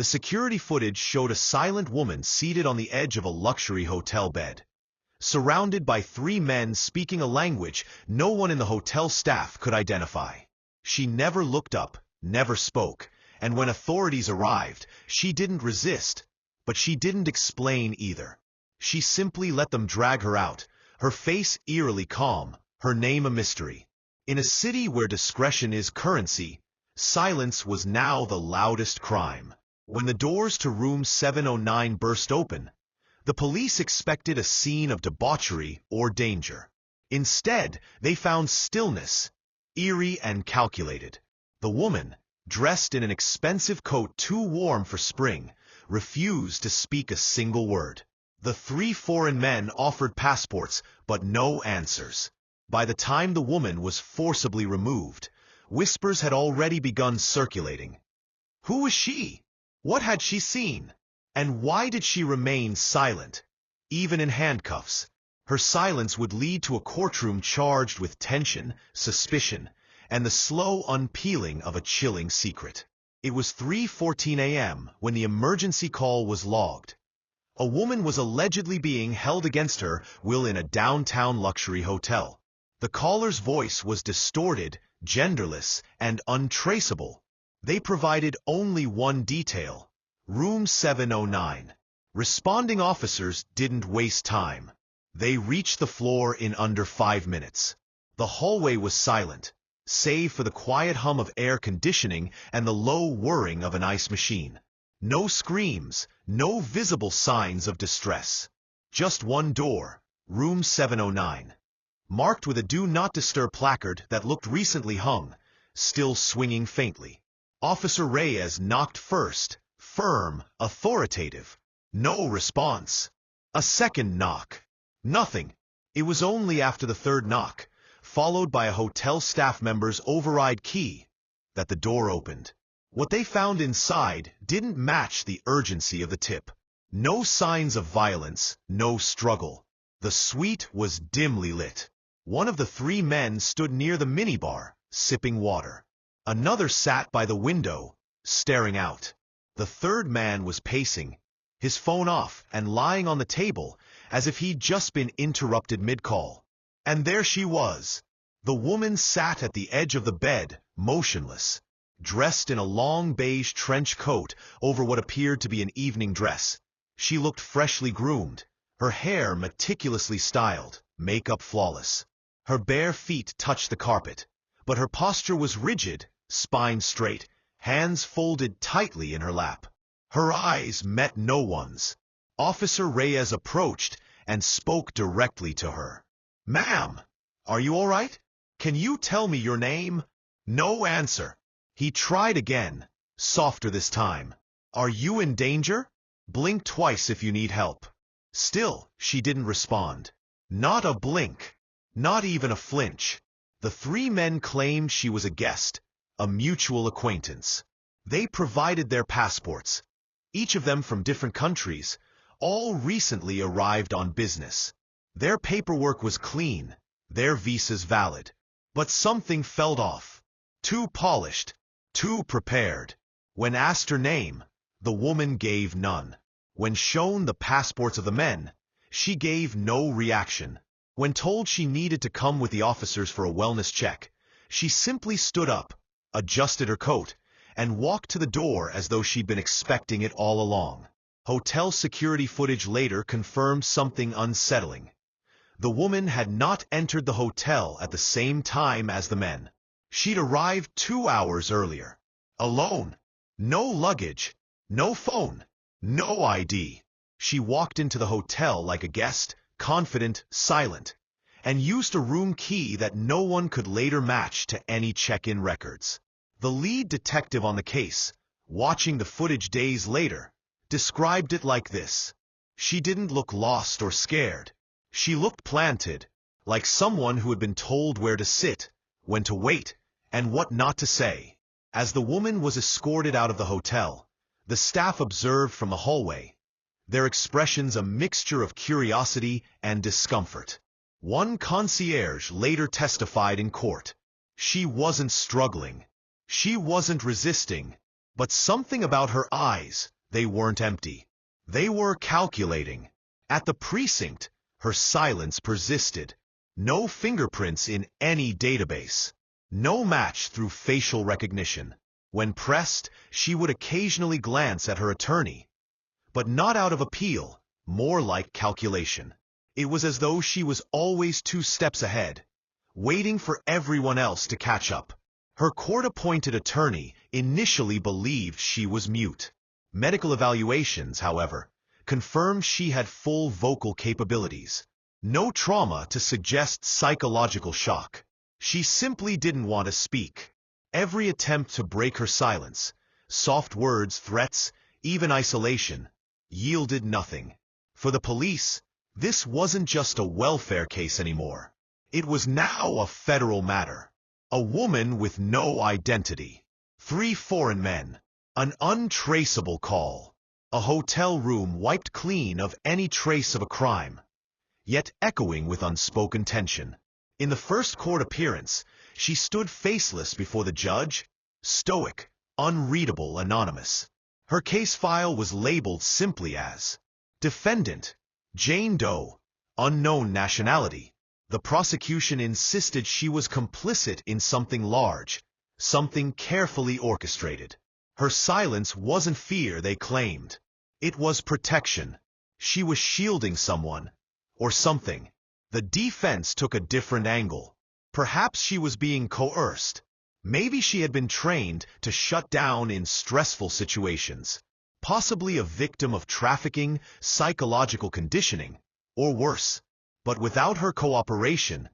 The security footage showed a silent woman seated on the edge of a luxury hotel bed, surrounded by three men speaking a language no one in the hotel staff could identify. She never looked up, never spoke, and when authorities arrived, she didn't resist, but she didn't explain either. She simply let them drag her out, her face eerily calm, her name a mystery. In a city where discretion is currency, silence was now the loudest crime. When the doors to room 709 burst open, the police expected a scene of debauchery or danger. Instead, they found stillness, eerie and calculated. The woman, dressed in an expensive coat too warm for spring, refused to speak a single word. The three foreign men offered passports, but no answers. By the time the woman was forcibly removed, whispers had already begun circulating. Who was she? What had she seen? And why did she remain silent? Even in handcuffs, her silence would lead to a courtroom charged with tension, suspicion, and the slow unpeeling of a chilling secret. It was 3:14 a.m. when the emergency call was logged. A woman was allegedly being held against her will in a downtown luxury hotel. The caller's voice was distorted, genderless, and untraceable. They provided only one detail: room 709. Responding officers didn't waste time. They reached the floor in under 5 minutes. The hallway was silent, save for the quiet hum of air conditioning and the low whirring of an ice machine. No screams, no visible signs of distress. Just one door, room 709, marked with a Do Not Disturb placard that looked recently hung, still swinging faintly. Officer Reyes knocked first, firm, authoritative. No response. A second knock. Nothing. It was only after the third knock, followed by a hotel staff member's override key, that the door opened. What they found inside didn't match the urgency of the tip. No signs of violence, no struggle. The suite was dimly lit. One of the three men stood near the minibar, sipping water. Another sat by the window, staring out. The third man was pacing, his phone off and lying on the table as if he'd just been interrupted mid-call. And there she was. The woman sat at the edge of the bed, motionless, dressed in a long beige trench coat over what appeared to be an evening dress. She looked freshly groomed, her hair meticulously styled, makeup flawless. Her bare feet touched the carpet, but her posture was rigid, spine straight, hands folded tightly in her lap. Her eyes met no one's. Officer Reyes approached and spoke directly to her. "Ma'am, are you all right? Can you tell me your name?" No answer. He tried again, softer this time. "Are you in danger? Blink twice if you need help." Still, she didn't respond. Not a blink, not even a flinch. The three men claimed she was a guest, a mutual acquaintance. They provided their passports, each of them from different countries, all recently arrived on business. Their paperwork was clean, their visas valid. But something felt off. Too polished, too prepared. When asked her name, the woman gave none. When shown the passports of the men, she gave no reaction. When told she needed to come with the officers for a wellness check, she simply stood up, adjusted her coat, and walked to the door as though she'd been expecting it all along. Hotel security footage later confirmed something unsettling. The woman had not entered the hotel at the same time as the men. She'd arrived 2 hours earlier. Alone. No luggage. No phone. No ID. She walked into the hotel like a guest, confident, silent, and used a room key that no one could later match to any check-in records. The lead detective on the case, watching the footage days later, described it like this. She didn't look lost or scared. She looked planted, like someone who had been told where to sit, when to wait, and what not to say. As the woman was escorted out of the hotel, the staff observed from the hallway, their expressions a mixture of curiosity and discomfort. One concierge later testified in court. She wasn't struggling. She wasn't resisting. But something about her eyes, they weren't empty. They were calculating. At the precinct, her silence persisted. No fingerprints in any database. No match through facial recognition. When pressed, she would occasionally glance at her attorney. But not out of appeal, more like calculation. It was as though she was always 2 steps ahead, waiting for everyone else to catch up. Her court-appointed attorney initially believed she was mute. Medical evaluations, however, confirmed she had full vocal capabilities. No trauma to suggest psychological shock. She simply didn't want to speak. Every attempt to break her silence, soft words, threats, even isolation, yielded nothing. For the police, this wasn't just a welfare case anymore. It was now a federal matter. A woman with no identity. 3 foreign men. An untraceable call. A hotel room wiped clean of any trace of a crime, yet echoing with unspoken tension. In the first court appearance, she stood faceless before the judge, stoic, unreadable, anonymous. Her case file was labeled simply as Defendant, Jane Doe, unknown nationality. The prosecution insisted she was complicit in something large, something carefully orchestrated. Her silence wasn't fear, they claimed. It was protection. She was shielding someone, or something. The defense took a different angle. Perhaps she was being coerced. Maybe she had been trained to shut down in stressful situations. Possibly a victim of trafficking, psychological conditioning, or worse. But without her cooperation,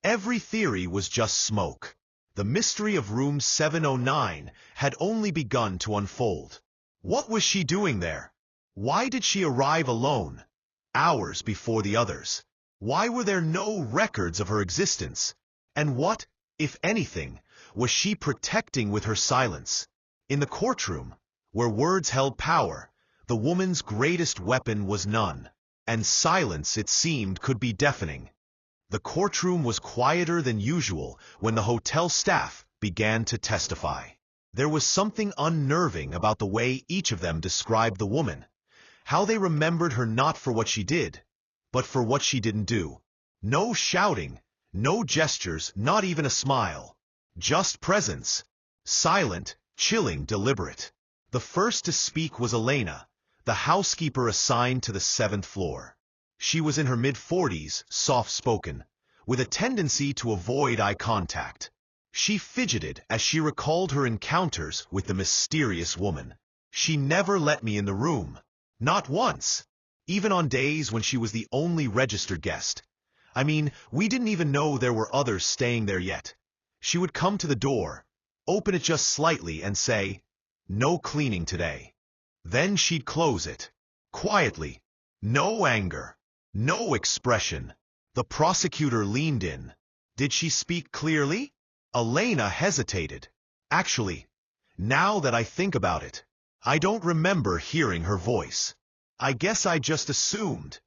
every theory was just smoke. The mystery of room 709 had only begun to unfold. What was she doing there? Why did she arrive alone, hours before the others? Why were there no records of her existence? And what, if anything, was she protecting with her silence? In the courtroom, where words held power, the woman's greatest weapon was none. And silence, it seemed, could be deafening. The courtroom was quieter than usual when the hotel staff began to testify. There was something unnerving about the way each of them described the woman, how they remembered her not for what she did, but for what she didn't do. No shouting, no gestures, not even a smile. Just presence. Silent, chilling, deliberate. The first to speak was Leyla, the housekeeper assigned to the 7th floor. She was in her mid-40s, soft-spoken, with a tendency to avoid eye contact. She fidgeted as she recalled her encounters with the mysterious woman. She never let me in the room. Not once. Even on days when she was the only registered guest. I mean, we didn't even know there were others staying there yet. She would come to the door, open it just slightly and say, "No cleaning today." Then she'd close it. Quietly. No anger. No expression. The prosecutor leaned in. Did she speak clearly? Leyla hesitated. Actually, now that I think about it, I don't remember hearing her voice. I guess I just assumed.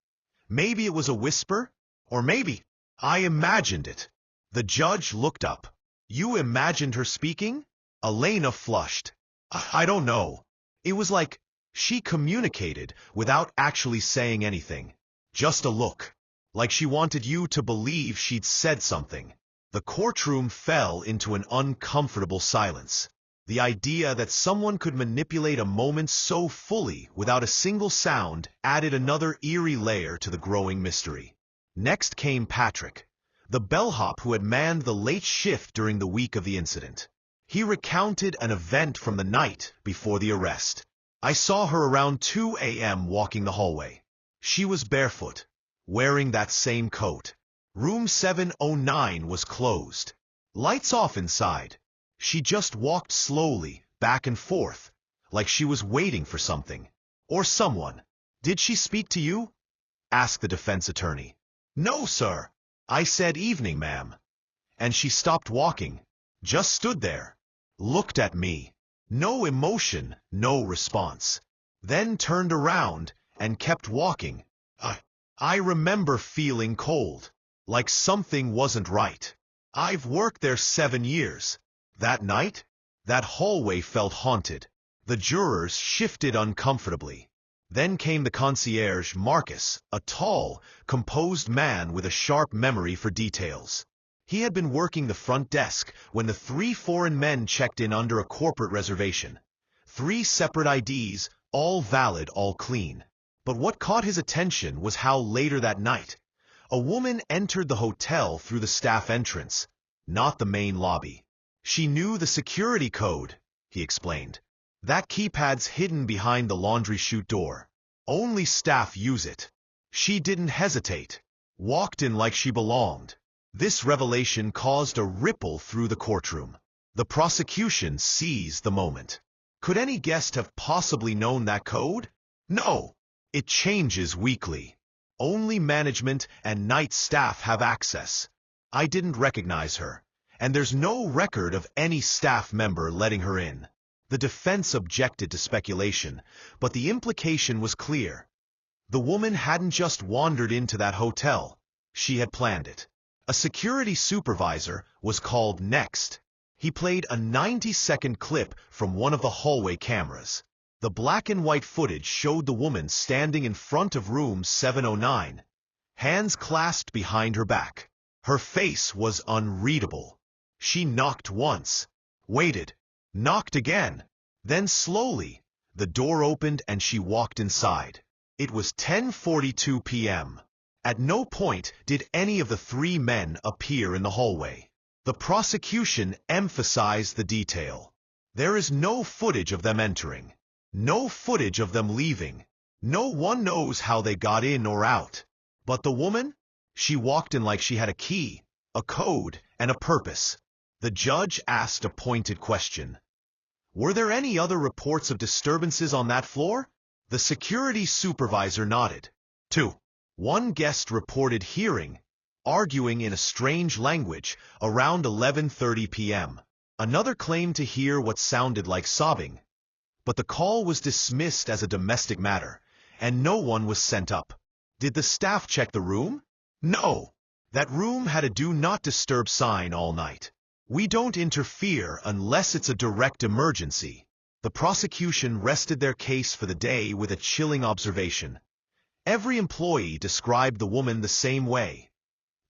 Maybe it was a whisper, or maybe I imagined it. The judge looked up. You imagined her speaking? Leyla flushed. I don't know. It was like she communicated without actually saying anything. Just a look. Like she wanted you to believe she'd said something. The courtroom fell into an uncomfortable silence. The idea that someone could manipulate a moment so fully without a single sound added another eerie layer to the growing mystery. Next came Patrick, the bellhop who had manned the late shift during the week of the incident. He recounted an event from the night before the arrest. I saw her around 2 a.m. walking the hallway. She was barefoot, wearing that same coat. Room 709 was closed. Lights off inside. She just walked slowly, back and forth, like she was waiting for something. Or someone. Did she speak to you? Asked the defense attorney. No, sir. I said evening, ma'am. And she stopped walking. Just stood there. Looked at me. No emotion, no response. Then turned around and kept walking. I remember feeling cold. Like something wasn't right. I've worked there 7 years. That night, that hallway felt haunted. The jurors shifted uncomfortably. Then came the concierge, Marcus, a tall, composed man with a sharp memory for details. He had been working the front desk when the 3 foreign men checked in under a corporate reservation. 3 separate IDs, all valid, all clean. But what caught his attention was how later that night, a woman entered the hotel through the staff entrance, not the main lobby. She knew the security code, he explained. That keypad's hidden behind the laundry chute door. Only staff use it. She didn't hesitate. Walked in like she belonged. This revelation caused a ripple through the courtroom. The prosecution seized the moment. Could any guest have possibly known that code? No. It changes weekly. Only management and night staff have access. I didn't recognize her, and there's no record of any staff member letting her in. The defense objected to speculation, but the implication was clear. The woman hadn't just wandered into that hotel. She had planned it. A security supervisor was called next. He played a 90-second clip from one of the hallway cameras. The black and white footage showed the woman standing in front of room 709, hands clasped behind her back. Her face was unreadable. She knocked once, waited, knocked again. Then slowly, the door opened and she walked inside. It was 10:42 p.m. At no point did any of the 3 men appear in the hallway. The prosecution emphasized the detail. There is no footage of them entering. No footage of them leaving. No one knows how they got in or out. But the woman? She walked in like she had a key, a code, and a purpose. The judge asked a pointed question. Were there any other reports of disturbances on that floor? The security supervisor nodded. 2. One guest reported hearing, arguing in a strange language, around 11:30 p.m. Another claimed to hear what sounded like sobbing. But the call was dismissed as a domestic matter, and no one was sent up. Did the staff check the room? No. That room had a do not disturb sign all night. We don't interfere unless it's a direct emergency. The prosecution rested their case for the day with a chilling observation. Every employee described the woman the same way.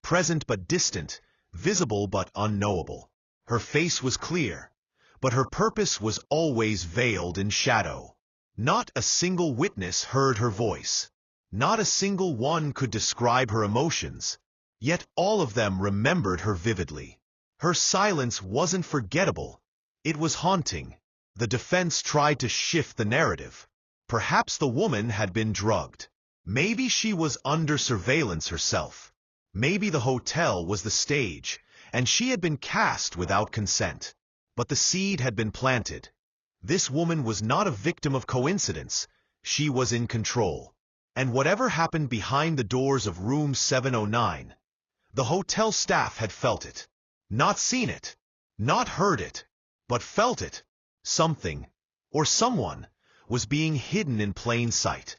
Present but distant, visible but unknowable. Her face was clear, but her purpose was always veiled in shadow. Not a single witness heard her voice. Not a single one could describe her emotions. Yet all of them remembered her vividly. Her silence wasn't forgettable. It was haunting. The defense tried to shift the narrative. Perhaps the woman had been drugged. Maybe she was under surveillance herself. Maybe the hotel was the stage, and she had been cast without consent. But the seed had been planted. This woman was not a victim of coincidence. She was in control. And whatever happened behind the doors of room 709, the hotel staff had felt it. Not seen it, not heard it, but felt it. Something, or someone, was being hidden in plain sight.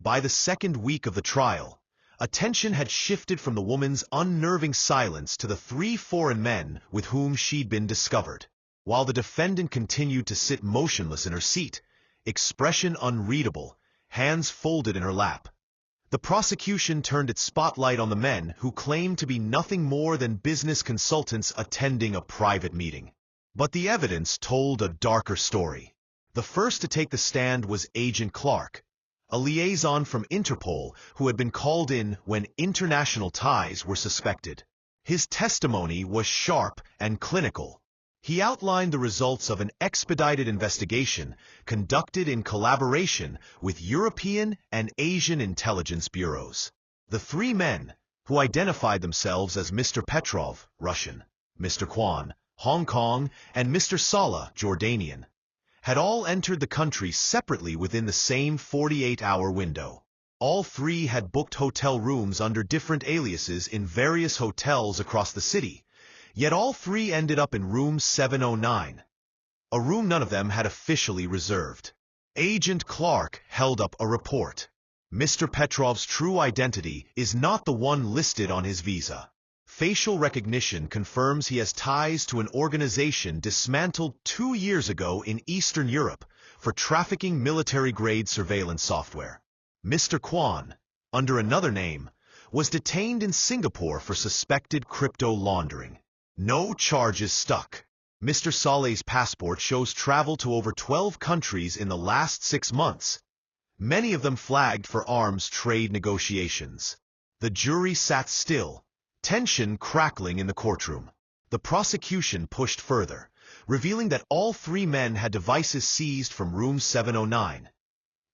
By the second week of the trial, attention had shifted from the woman's unnerving silence to the 3 foreign men with whom she'd been discovered. While the defendant continued to sit motionless in her seat, expression unreadable, hands folded in her lap, the prosecution turned its spotlight on the men who claimed to be nothing more than business consultants attending a private meeting. But the evidence told a darker story. The first to take the stand was Agent Clark, a liaison from Interpol who had been called in when international ties were suspected. His testimony was sharp and clinical. He outlined the results of an expedited investigation conducted in collaboration with European and Asian intelligence bureaus. The 3 men, who identified themselves as Mr. Petrov, Russian, Mr. Kwan, Hong Kong, and Mr. Sala, Jordanian, had all entered the country separately within the same 48-hour window. All 3 had booked hotel rooms under different aliases in various hotels across the city, yet all 3 ended up in room 709, a room none of them had officially reserved. Agent Clark held up a report. Mr. Petrov's true identity is not the one listed on his visa. Facial recognition confirms he has ties to an organization dismantled 2 years ago in Eastern Europe, for trafficking military-grade surveillance software. Mr. Kwan, under another name, was detained in Singapore for suspected crypto laundering. No charges stuck. Mr. Saleh's passport shows travel to over 12 countries in the last 6 months, many of them flagged for arms trade negotiations. The jury sat still, tension crackling in the courtroom. The prosecution pushed further, revealing that all 3 men had devices seized from room 709.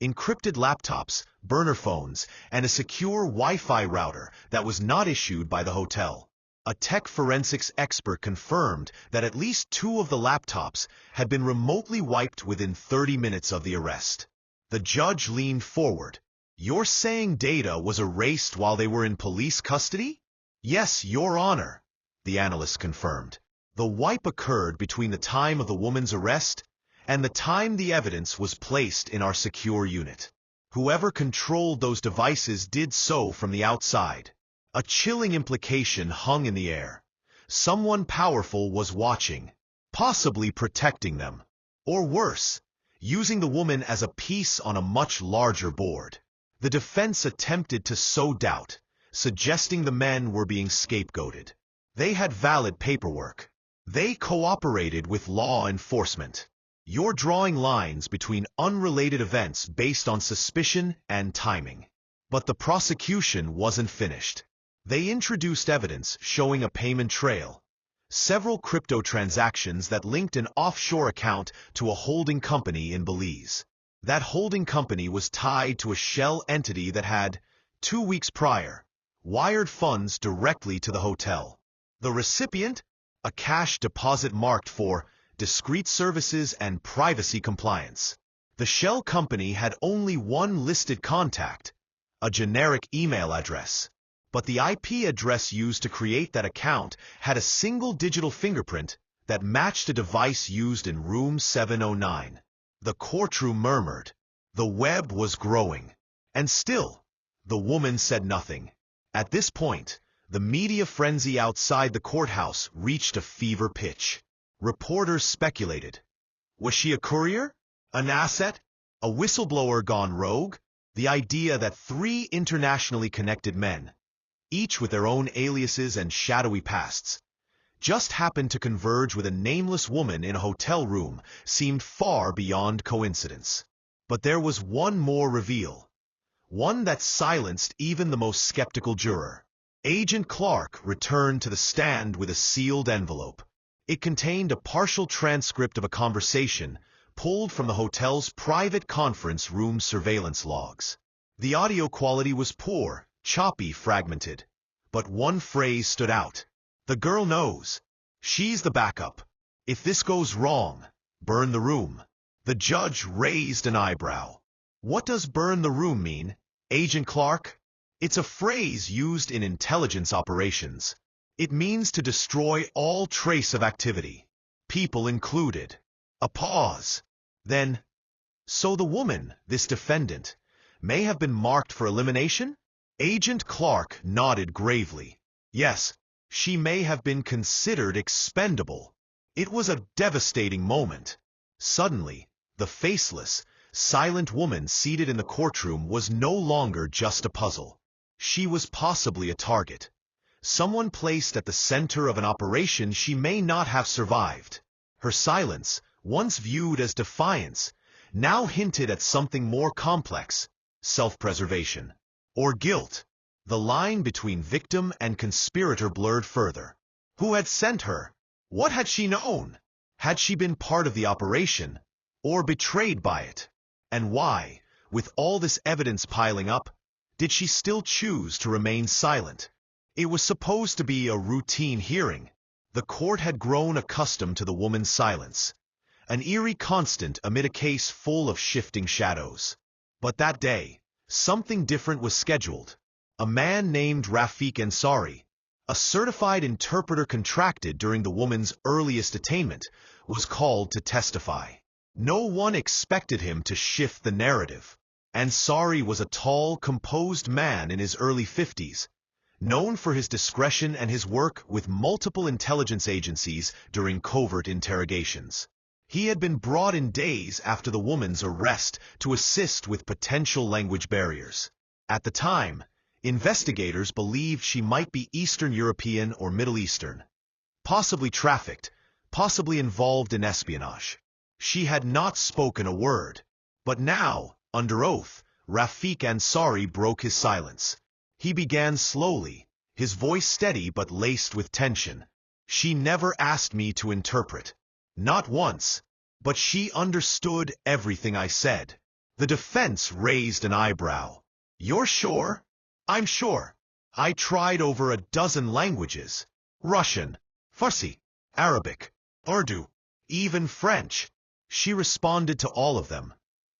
Encrypted laptops, burner phones, and a secure Wi-Fi router that was not issued by the hotel. A tech forensics expert confirmed that at least 2 of the laptops had been remotely wiped within 30 minutes of the arrest. The judge leaned forward. "You're saying data was erased while they were in police custody?" "Yes, Your Honor," the analyst confirmed. The wipe occurred between the time of the woman's arrest and the time the evidence was placed in our secure unit. Whoever controlled those devices did so from the outside. A chilling implication hung in the air. Someone powerful was watching, possibly protecting them. Or worse, using the woman as a piece on a much larger board. The defense attempted to sow doubt, suggesting the men were being scapegoated. They had valid paperwork. They cooperated with law enforcement. You're drawing lines between unrelated events based on suspicion and timing. But the prosecution wasn't finished. They introduced evidence showing a payment trail, several crypto transactions that linked an offshore account to a holding company in Belize. That holding company was tied to a shell entity that had, 2 weeks prior, wired funds directly to the hotel. The recipient, a cash deposit marked for discreet services and privacy compliance. The shell company had only one listed contact, a generic email address. But the IP address used to create that account had a single digital fingerprint that matched a device used in room 709. The courtroom murmured. The web was growing. And still, the woman said nothing. At this point, the media frenzy outside the courthouse reached a fever pitch. Reporters speculated. Was she a courier? An asset? A whistleblower gone rogue? The idea that 3 internationally connected men, each with their own aliases and shadowy pasts, just happened to converge with a nameless woman in a hotel room seemed far beyond coincidence. But there was one more reveal, one that silenced even the most skeptical juror. Agent Clark returned to the stand with a sealed envelope. It contained a partial transcript of a conversation pulled from the hotel's private conference room surveillance logs. The audio quality was poor, choppy, fragmented. But one phrase stood out. The girl knows. She's the backup. If this goes wrong, burn the room. The judge raised an eyebrow. What does burn the room mean, Agent Clark? It's a phrase used in intelligence operations. It means to destroy all trace of activity, people included. A pause. Then, so the woman, this defendant, may have been marked for elimination? Agent Clark nodded gravely. Yes, she may have been considered expendable. It was a devastating moment. Suddenly, the faceless, silent woman seated in the courtroom was no longer just a puzzle. She was possibly a target. Someone placed at the center of an operation she may not have survived. Her silence, once viewed as defiance, now hinted at something more complex, self-preservation, or guilt. The line between victim and conspirator blurred further. Who had sent her? What had she known? Had she been part of the operation, or betrayed by it? And why, with all this evidence piling up, did she still choose to remain silent? It was supposed to be a routine hearing. The court had grown accustomed to the woman's silence, an eerie constant amid a case full of shifting shadows. But that day, something different was scheduled. A man named Rafiq Ansari, a certified interpreter contracted during the woman's earliest detainment, was called to testify. No one expected him to shift the narrative. Ansari was a tall, composed man in his early 50s, known for his discretion and his work with multiple intelligence agencies during covert interrogations. He had been brought in days after the woman's arrest to assist with potential language barriers. At the time, investigators believed she might be Eastern European or Middle Eastern, possibly trafficked, possibly involved in espionage. She had not spoken a word. But now, under oath, Rafik Ansari broke his silence. He began slowly, his voice steady but laced with tension. She never asked me to interpret. Not once. But she understood everything I said. The defense raised an eyebrow. You're sure? I'm sure. I tried over a dozen languages. Russian, Farsi, Arabic, Urdu, even French. She responded to all of them.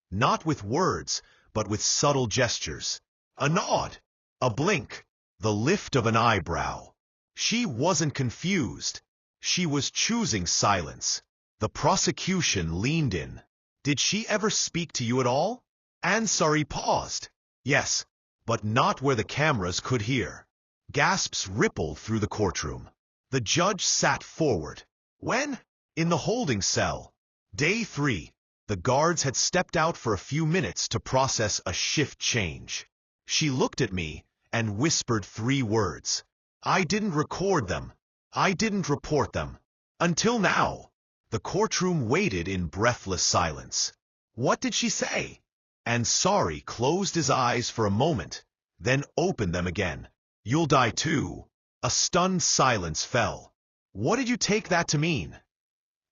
Not with words, but with subtle gestures. A nod, a blink, the lift of an eyebrow. She wasn't confused. She was choosing silence. The prosecution leaned in. Did she ever speak to you at all? Ansari paused. Yes, but not where the cameras could hear. Gasps rippled through the courtroom. The judge sat forward. When? In the holding cell. Day 3. The guards had stepped out for a few minutes to process a shift change. She looked at me and whispered 3 words. I didn't record them. I didn't report them. Until now. The courtroom waited in breathless silence. What did she say? Ansari closed his eyes for a moment, then opened them again. You'll die too. A stunned silence fell. What did you take that to mean?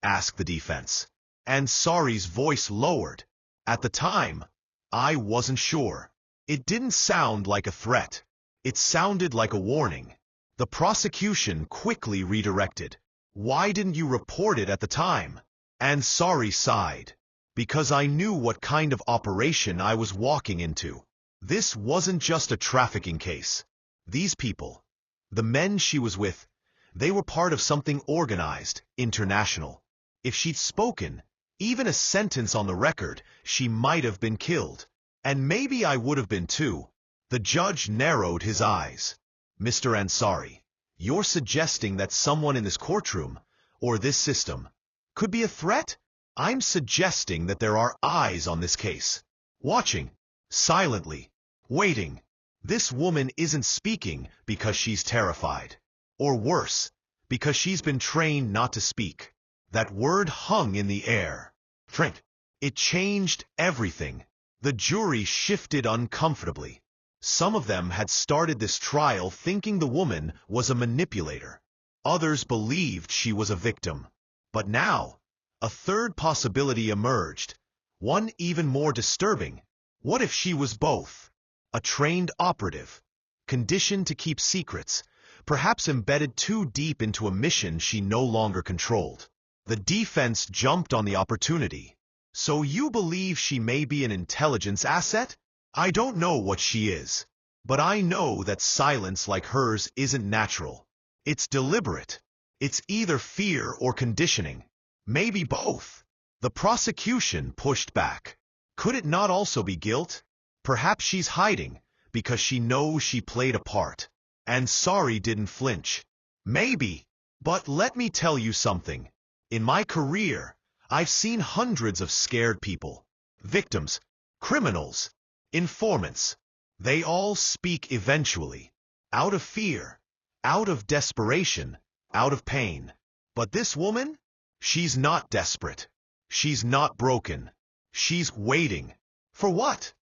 Asked the defense. Ansari's voice lowered. At the time, I wasn't sure. It didn't sound like a threat. It sounded like a warning. The prosecution quickly redirected. Why didn't you report it at the time? Ansari sighed. Because I knew what kind of operation I was walking into. This wasn't just a trafficking case. These people, the men she was with, they were part of something organized, international. If she'd spoken, even a sentence on the record, she might have been killed. And maybe I would have been too. The judge narrowed his eyes. Mr. Ansari, you're suggesting that someone in this courtroom, or this system, could be a threat? I'm suggesting that there are eyes on this case. Watching. Silently. Waiting. This woman isn't speaking because she's terrified. Or worse, because she's been trained not to speak. That word hung in the air. Frank. It changed everything. The jury shifted uncomfortably. Some of them had started this trial thinking the woman was a manipulator. Others believed she was a victim. But now, a third possibility emerged, one even more disturbing. What if she was both? A trained operative, conditioned to keep secrets, perhaps embedded too deep into a mission she no longer controlled. The defense jumped on the opportunity. So you believe she may be an intelligence asset? I don't know what she is, but I know that silence like hers isn't natural. It's deliberate. It's either fear or conditioning. Maybe both. The prosecution pushed back. Could it not also be guilt? Perhaps she's hiding because she knows she played a part. Ansari didn't flinch. Maybe. But let me tell you something. In my career, I've seen hundreds of scared people. Victims, criminals, informants. They all speak eventually. Out of fear, out of desperation, out of pain. But this woman? She's not desperate. She's not broken. She's waiting. For what?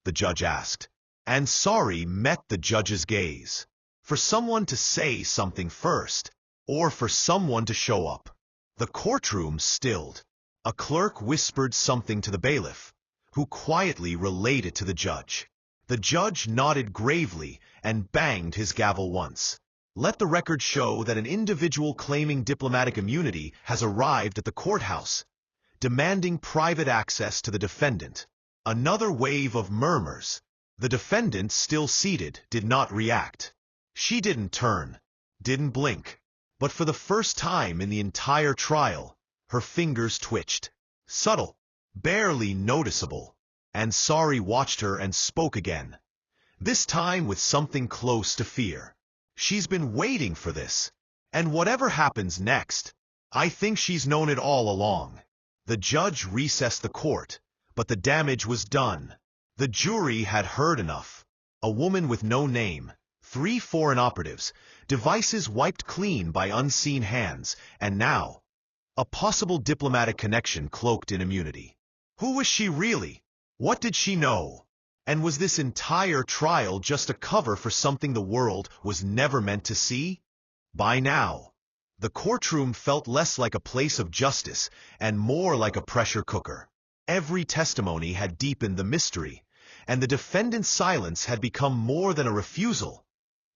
The judge asked. Ansari met the judge's gaze. For someone to say something first, or for someone to show up. The courtroom stilled. A clerk whispered something to the bailiff, who quietly relayed it to the judge. The judge nodded gravely and banged his gavel once. Let the record show that an individual claiming diplomatic immunity has arrived at the courthouse, demanding private access to the defendant. Another wave of murmurs. The defendant, still seated, did not react. She didn't turn, didn't blink. But for the first time in the entire trial, her fingers twitched. Subtle, barely noticeable. Ansari watched her and spoke again, this time with something close to fear. She's been waiting for this, and whatever happens next, I think she's known it all along. The judge recessed the court, but the damage was done. The jury had heard enough. A woman with no name, 3 foreign operatives, devices wiped clean by unseen hands, and now, a possible diplomatic connection cloaked in immunity. Who was she really? What did she know? And was this entire trial just a cover for something the world was never meant to see? By now, the courtroom felt less like a place of justice and more like a pressure cooker. Every testimony had deepened the mystery, and the defendant's silence had become more than a refusal.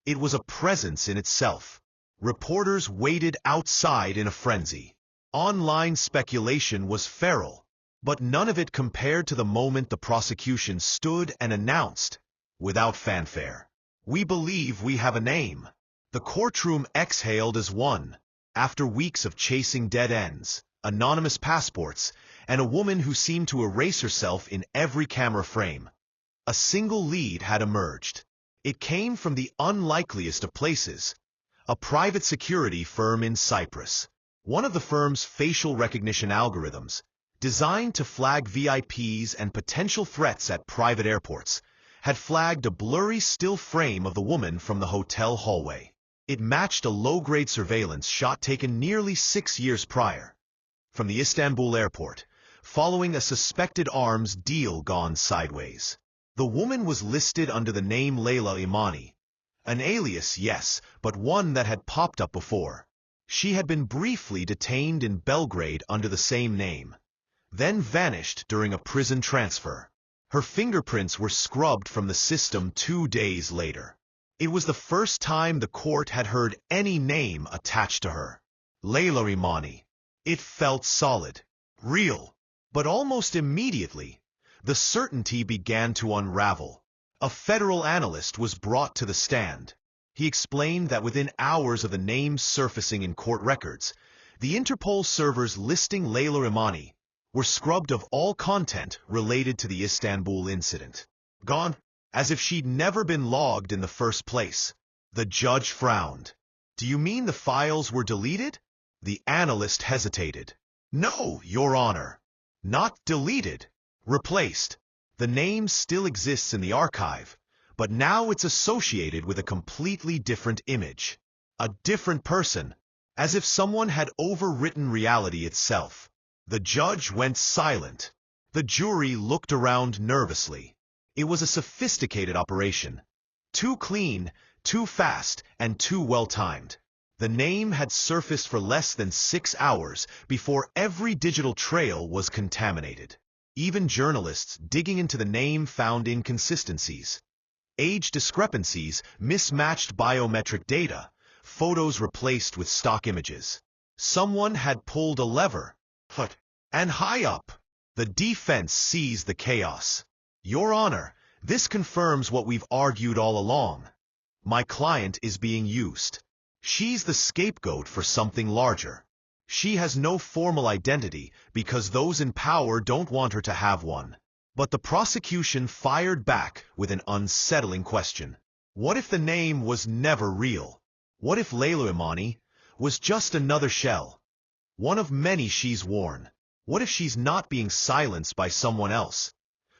It was a presence in itself. Reporters waited outside in a frenzy. Online speculation was feral, but none of it compared to the moment the prosecution stood and announced, without fanfare, "We believe we have a name." The courtroom exhaled as one, after weeks of chasing dead ends, anonymous passports, and a woman who seemed to erase herself in every camera frame. A single lead had emerged. It came from the unlikeliest of places, a private security firm in Cyprus. One of the firm's facial recognition algorithms, designed to flag VIPs and potential threats at private airports, had flagged a blurry still frame of the woman from the hotel hallway. It matched a low-grade surveillance shot taken nearly 6 years prior, from the Istanbul airport, following a suspected arms deal gone sideways. The woman was listed under the name Leyla Imani, an alias, yes, but one that had popped up before. She had been briefly detained in Belgrade under the same name, then vanished during a prison transfer. Her fingerprints were scrubbed from the system 2 days later. It was the first time the court had heard any name attached to her. Leyla Imani. It felt solid, real, but almost immediately, the certainty began to unravel. A federal analyst was brought to the stand. He explained that within hours of the names surfacing in court records, the Interpol servers listing Leyla Imani were scrubbed of all content related to the Istanbul incident. Gone, as if she'd never been logged in the first place. The judge frowned. "Do you mean the files were deleted?" The analyst hesitated. "No, Your Honor. Not deleted. Replaced. The name still exists in the archive, but now it's associated with a completely different image. A different person, as if someone had overwritten reality itself." The judge went silent. The jury looked around nervously. It was a sophisticated operation. Too clean, too fast, and too well-timed. The name had surfaced for less than 6 hours before every digital trail was contaminated. Even journalists digging into the name found inconsistencies. Age discrepancies, mismatched biometric data, photos replaced with stock images. Someone had pulled a lever. And high up, the defense seized the chaos. "Your Honor, this confirms what we've argued all along. My client is being used. She's the scapegoat for something larger. She has no formal identity because those in power don't want her to have one." But the prosecution fired back with an unsettling question. What if the name was never real? What if Leyla Imani was just another shell? One of many she's worn. What if she's not being silenced by someone else,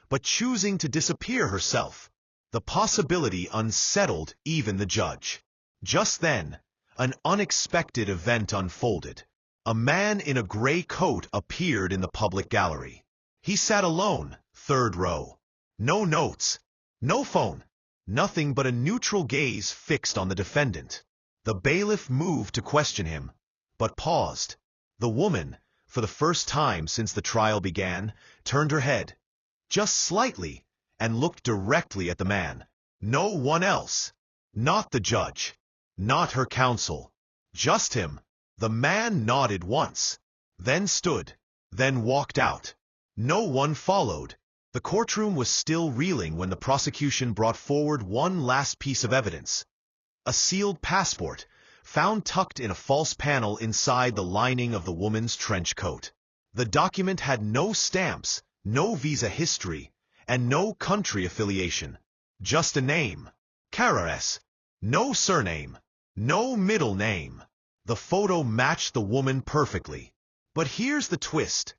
but choosing to disappear herself? The possibility unsettled even the judge. Just then, an unexpected event unfolded. A man in a gray coat appeared in the public gallery. He sat alone, 3rd row. No notes, no phone, nothing but a neutral gaze fixed on the defendant. The bailiff moved to question him, but paused. The woman, for the first time since the trial began, turned her head, just slightly, and looked directly at the man. No one else. Not the judge. Not her counsel. Just him. The man nodded once, then stood, then walked out. No one followed. The courtroom was still reeling when the prosecution brought forward one last piece of evidence. A sealed passport, found tucked in a false panel inside the lining of the woman's trench coat. The document had no stamps, no visa history, and no country affiliation. Just a name. Carreras. No surname. No middle name. The photo matched the woman perfectly. But here's the twist.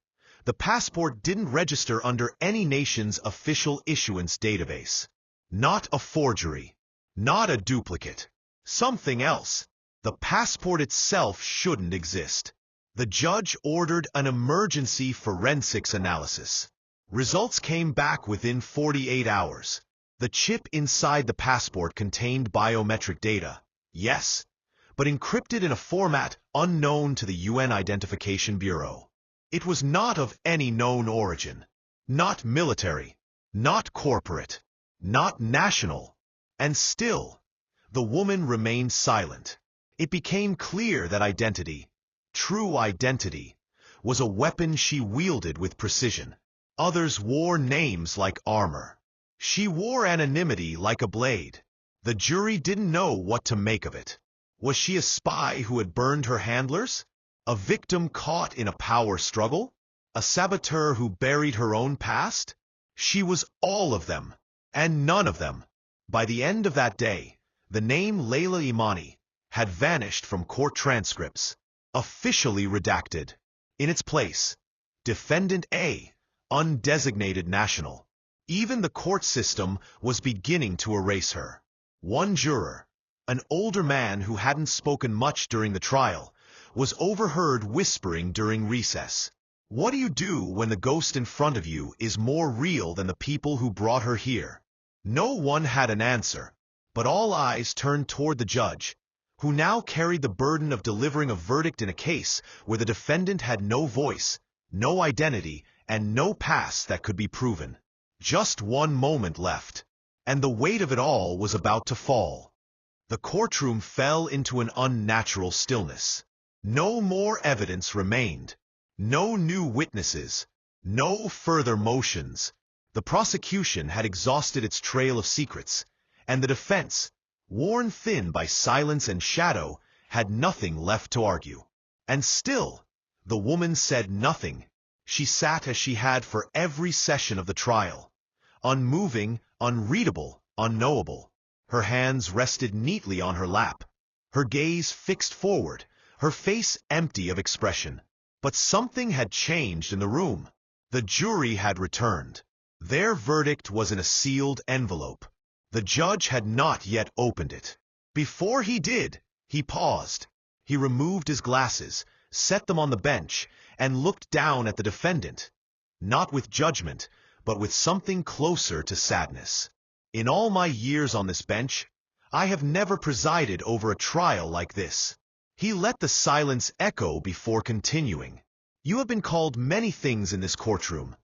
The passport didn't register under any nation's official issuance database. Not a forgery. Not a duplicate. Something else. The passport itself shouldn't exist. The judge ordered an emergency forensics analysis. Results came back within 48 hours. The chip inside the passport contained biometric data, yes, but encrypted in a format unknown to the UN Identification Bureau. It was not of any known origin, not military, not corporate, not national, and still, the woman remained silent. It became clear that identity, true identity, was a weapon she wielded with precision. Others wore names like armor. She wore anonymity like a blade. The jury didn't know what to make of it. Was she a spy who had burned her handlers? A victim caught in a power struggle? A saboteur who buried her own past? She was all of them, and none of them. By the end of that day, the name Leyla Imani had vanished from court transcripts, officially redacted. In its place, Defendant A, undesignated national. Even the court system was beginning to erase her. One juror, an older man who hadn't spoken much during the trial, was overheard whispering during recess. What do you do when the ghost in front of you is more real than the people who brought her here? No one had an answer, but all eyes turned toward the judge, who now carried the burden of delivering a verdict in a case where the defendant had no voice, no identity, and no past that could be proven. Just one moment left, and the weight of it all was about to fall. The courtroom fell into an unnatural stillness. No more evidence remained. No new witnesses. No further motions. The prosecution had exhausted its trail of secrets, and the defense, worn thin by silence and shadow, had nothing left to argue. And still, the woman said nothing. She sat as she had for every session of the trial, unmoving, unreadable, unknowable. Her hands rested neatly on her lap, her gaze fixed forward, her face empty of expression. But something had changed in the room. The jury had returned. Their verdict was in a sealed envelope. The judge had not yet opened it. Before he did, he paused. He removed his glasses, set them on the bench, and looked down at the defendant, not with judgment, but with something closer to sadness. In all my years on this bench, I have never presided over a trial like this. He let the silence echo before continuing. You have been called many things in this courtroom.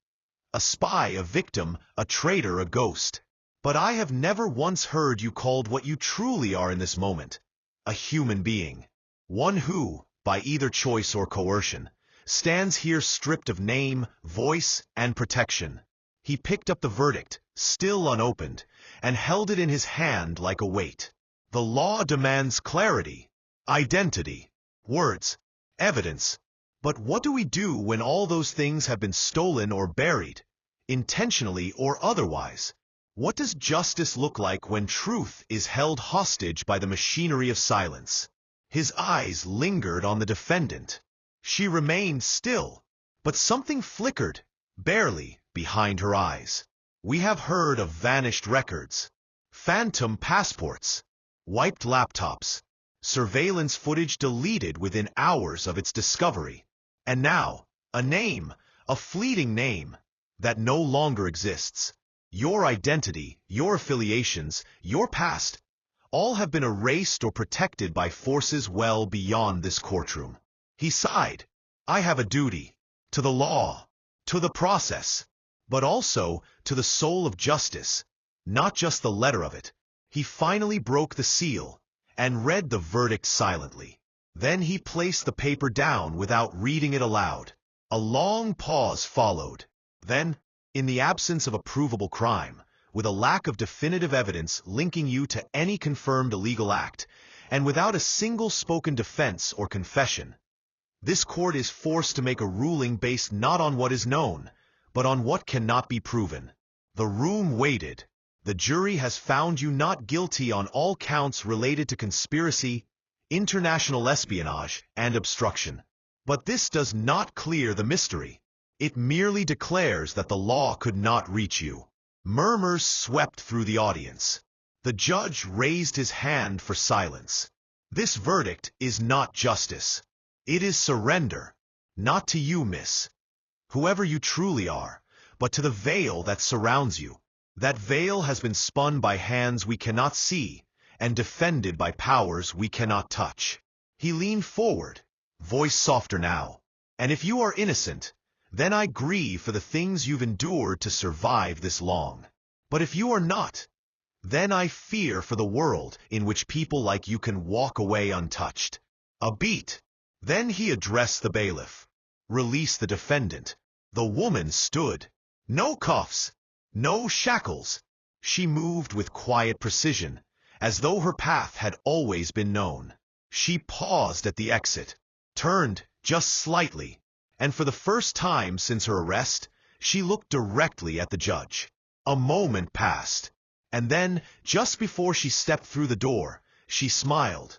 A spy, a victim, a traitor, a ghost. But I have never once heard you called what you truly are in this moment. A human being. One who, by either choice or coercion, stands here stripped of name, voice, and protection. He picked up the verdict, still unopened, and held it in his hand like a weight. The law demands clarity, identity, words, evidence. But what do we do when all those things have been stolen or buried, intentionally or otherwise? What does justice look like when truth is held hostage by the machinery of silence? His eyes lingered on the defendant. She remained still, but something flickered, barely, behind her eyes. We have heard of vanished records, phantom passports, wiped laptops, surveillance footage deleted within hours of its discovery. And now, a name, a fleeting name, that no longer exists. Your identity, your affiliations, your past, all have been erased or protected by forces well beyond this courtroom. He sighed. I have a duty, to the law, to the process, but also to the soul of justice, not just the letter of it. He finally broke the seal and read the verdict silently. Then he placed the paper down without reading it aloud. A long pause followed. Then, in the absence of a provable crime, with a lack of definitive evidence linking you to any confirmed illegal act, and without a single spoken defense or confession, this court is forced to make a ruling based not on what is known, but on what cannot be proven. The room waited. The jury has found you not guilty on all counts related to conspiracy, international espionage, and obstruction. But this does not clear the mystery. It merely declares that the law could not reach you. Murmurs swept through the audience. The judge raised his hand for silence. This verdict is not justice. It is surrender. Not to you, miss, whoever you truly are, but to the veil that surrounds you. That veil has been spun by hands we cannot see and defended by powers we cannot touch. He leaned forward, voice softer now. And if you are innocent, then I grieve for the things you've endured to survive this long. But if you are not, then I fear for the world in which people like you can walk away untouched. A beat. Then he addressed the bailiff. Release the defendant. The woman stood. No cuffs, no shackles. She moved with quiet precision, as though her path had always been known. She paused at the exit, turned just slightly, and for the first time since her arrest, she looked directly at the judge. A moment passed, and then, just before she stepped through the door, she smiled.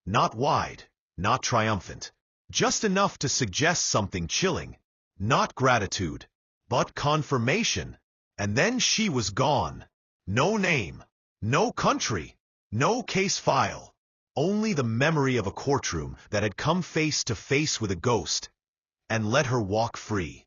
Not wide, not triumphant, just enough to suggest something chilling. Not gratitude, but confirmation. And then she was gone. No name, no country, no case file. Only the memory of a courtroom that had come face to face with a ghost and let her walk free.